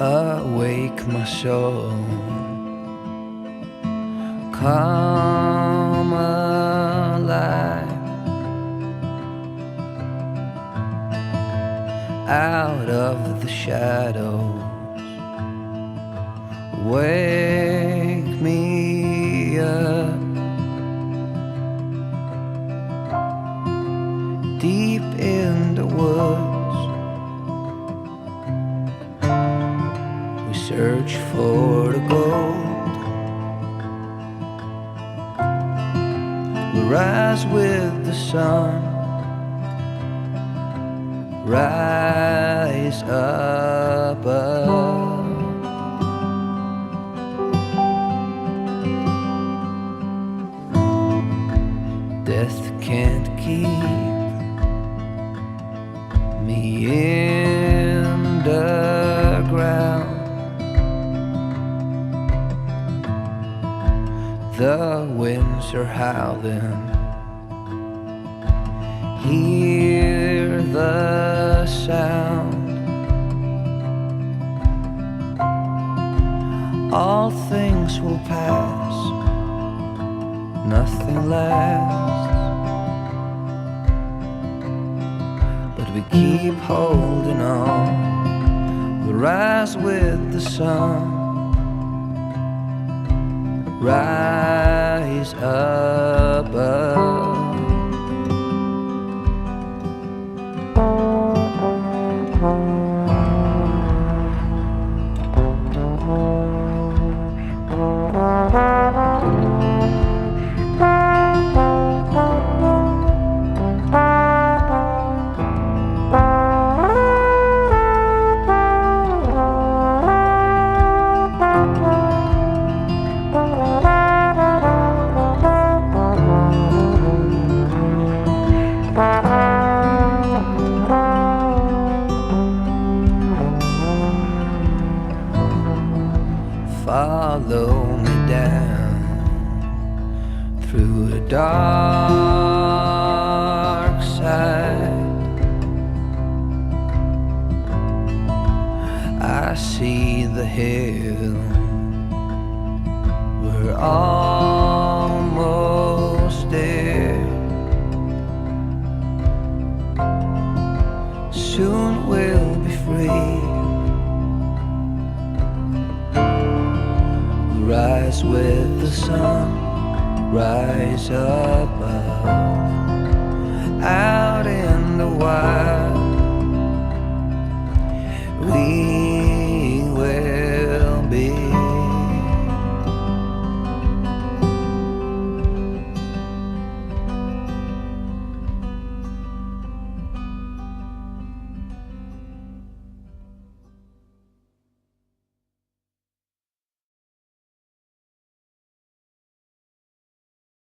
Awake my soul, come alive, out of the shadows, wake me up, deep in the woods. We search for the gold. We rise with the sun, rise above. Death can't keep me in the ground. The winds are howling, hear the sound. All things will pass, nothing lasts, but we keep holding on. We rise with the sun, rise above. Follow me down through the dark side. I see the hill, we're almost there. Soon we'll be free. Rise with the sun, rise above, out in the wild, we will